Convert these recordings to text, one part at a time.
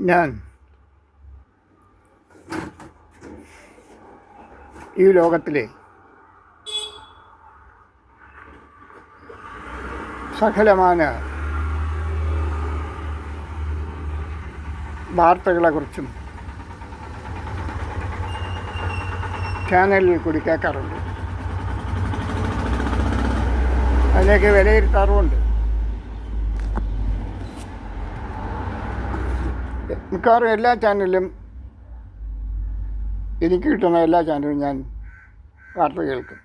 ഞാൻ ഈ ലോകത്തിലെ സകലമാന വാർത്തകളെക്കുറിച്ചും ചാനലിൽ കൂടി കേൾക്കാറുണ്ട്. അതിലേക്ക് വിലയിരുത്താറുമുണ്ട്. മിക്കവാറും എല്ലാ ചാനലിലും എനിക്ക് കിട്ടുന്ന എല്ലാ ചാനലും ഞാൻ വാർത്ത കേൾക്കും.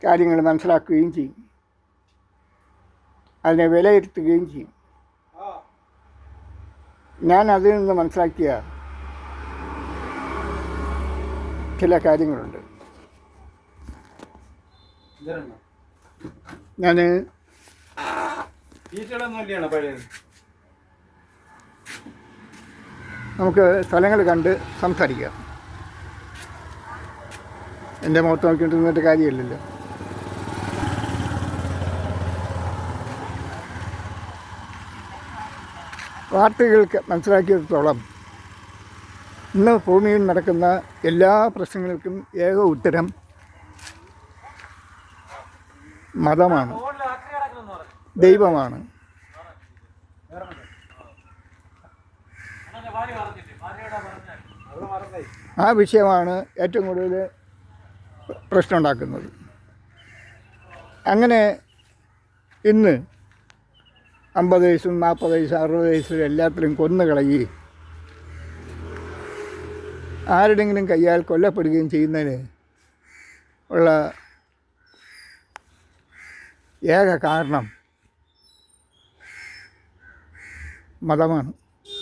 കാര്യങ്ങൾ മനസ്സിലാക്കുകയും ചെയ്യും, അതിനെ വിലയിരുത്തുകയും ചെയ്യും. ഞാൻ അതിൽ നിന്ന് മനസ്സിലാക്കിയ ചില കാര്യങ്ങളുണ്ട്. ഞാൻ നമുക്ക് സ്ഥലങ്ങൾ കണ്ട് സംസാരിക്കാം. എൻ്റെ മുഖത്ത് നോക്കിയിട്ട് കാര്യമില്ലല്ലോ. വാർത്തകൾക്ക് മനസ്സിലാക്കിയിടത്തോളം ഇന്ന് ഭൂമിയിൽ നടക്കുന്ന എല്ലാ പ്രശ്നങ്ങൾക്കും ഏക ഉത്തരം മതമാണ്, ദൈവമാണ്. ആ വിഷയമാണ് ഏറ്റവും കൂടുതൽ പ്രശ്നം ഉണ്ടാക്കുന്നത്. അങ്ങനെ ഇന്ന് 50 വയസ്സും 40 വയസ്സും 60 വയസ്സും എല്ലാത്തിലും കൊന്നുകളയുകയും ആരുടെങ്കിലും കയ്യാൽ കൊല്ലപ്പെടുകയും ചെയ്യുന്നതിന് ഉള്ള ഏക കാരണം മതമാണ്.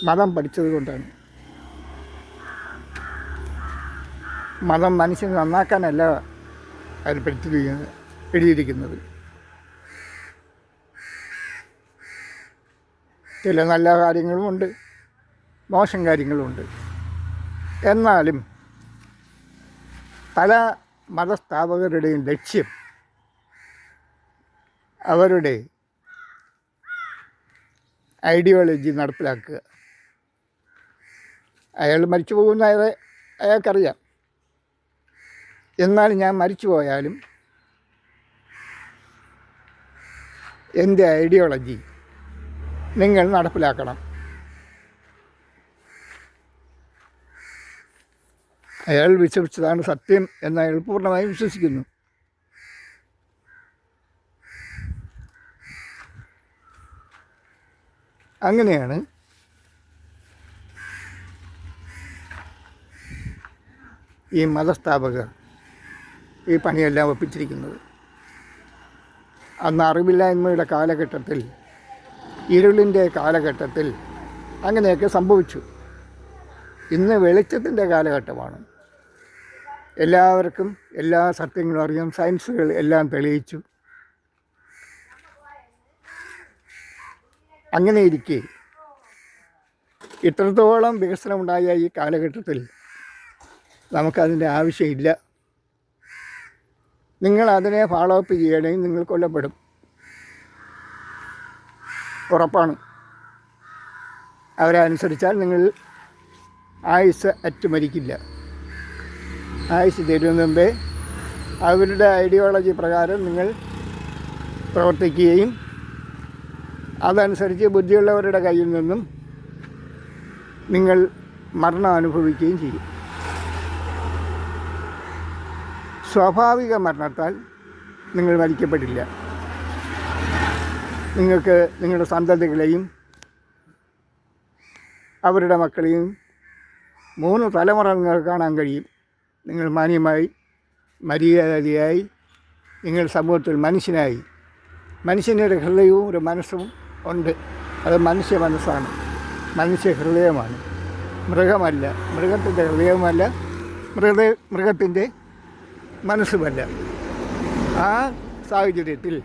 മതം പഠിച്ചത് കൊണ്ടാണ്. മതം മനുഷ്യനെ നന്നാക്കാനല്ല അതിൽ എഴുതിയിരിക്കുന്നത്. ചില നല്ല കാര്യങ്ങളുമുണ്ട്, മോശം കാര്യങ്ങളുമുണ്ട്. എന്നാലും പല മതസ്ഥാപകരുടെയും ലക്ഷ്യം അവരുടെ ഐഡിയോളജി നടപ്പിലാക്കുക. അയാൾ മരിച്ചു പോകുന്ന അയാൾക്കറിയാം. എന്നാൽ ഞാൻ മരിച്ചു പോയാലും എൻ്റെ ഐഡിയോളജി നിങ്ങൾ നടപ്പിലാക്കണം. അയാൾ വിശ്വസിച്ചതാണ് സത്യം എന്ന് അയാൾ പൂർണ്ണമായും വിശ്വസിക്കുന്നു. അങ്ങനെയാണ് ഈ മതസ്ഥാപകർ ഈ പണിയെല്ലാം ഒപ്പിച്ചിരിക്കുന്നത്. അന്ന് അറിവില്ലായ്മയുടെ കാലഘട്ടത്തിൽ, ഇരുളിൻ്റെ കാലഘട്ടത്തിൽ അങ്ങനെയൊക്കെ സംഭവിച്ചു. ഇന്ന് വെളിച്ചത്തിൻ്റെ കാലഘട്ടമാണ്. എല്ലാവർക്കും എല്ലാ സത്യങ്ങളും അറിയാം. സയൻസുകൾ എല്ലാം തെളിയിച്ചു. അങ്ങനെ ഇരിക്കെ ഇത്രത്തോളം വികസനമുണ്ടായ ഈ കാലഘട്ടത്തിൽ നമുക്കതിൻ്റെ ആവശ്യമില്ല. നിങ്ങൾ അതിനെ ഫോളോ അപ്പ് ചെയ്യണമെങ്കിൽ നിങ്ങൾ കൊല്ലപ്പെടും, ഉറപ്പാണ്. അവരനുസരിച്ചാൽ നിങ്ങൾ ആയുസ് അറ്റുമരിക്കില്ല. ആയുസ് തരുന്ന മുമ്പേ അവരുടെ ഐഡിയോളജി പ്രകാരം നിങ്ങൾ പ്രവർത്തിക്കുകയും അതനുസരിച്ച് ബുദ്ധിയുള്ളവരുടെ കയ്യിൽ നിന്നും നിങ്ങൾ മരണം അനുഭവിക്കുകയും ചെയ്യും. സ്വാഭാവിക മരണത്താൽ നിങ്ങൾ മരിക്കപ്പെടില്ല. നിങ്ങൾക്ക് നിങ്ങളുടെ സന്തതികളെയും അവരുടെ മക്കളെയും 3 തലമുറ നിങ്ങൾക്ക് കാണാൻ കഴിയും. നിങ്ങൾ മാന്യമായി, മര്യാദയായി, നിങ്ങൾ സമൂഹത്തിൽ മനുഷ്യനായി. മനുഷ്യനൊരു ഹൃദയവും ഒരു മനസ്സും ഉണ്ട്. അത് മനുഷ്യ മനസ്സാണ്, മനുഷ്യ ഹൃദയമാണ്, മൃഗമല്ല. മൃഗത്തിൻ്റെ ഹൃദയവുമല്ല, മൃഗത്തിൻ്റെ മനസ്സുമല്ല. ആ സാഹചര്യത്തിൽ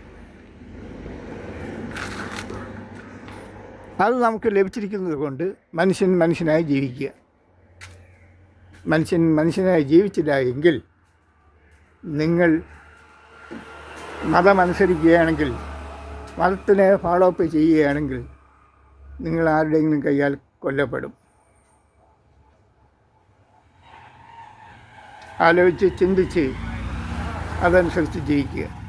അത് നമുക്ക് ലഭിച്ചിരിക്കുന്നത് കൊണ്ട് മനുഷ്യൻ മനുഷ്യനായി ജീവിക്കുക. മനുഷ്യൻ മനുഷ്യനായി ജീവിച്ചില്ല എങ്കിൽ നിങ്ങൾ മതമനുസരിക്കുകയാണെങ്കിൽ മതത്തിനെ ഫോളോ അപ്പ് ചെയ്യുകയാണെങ്കിൽ നിങ്ങൾ ആരുടെയെങ്കിലും കയ്യാൽ കൊല്ലപ്പെടും. ആലോചിച്ച് ചിന്തിച്ച് അതനുസരിച്ച് ജീവിക്കുക.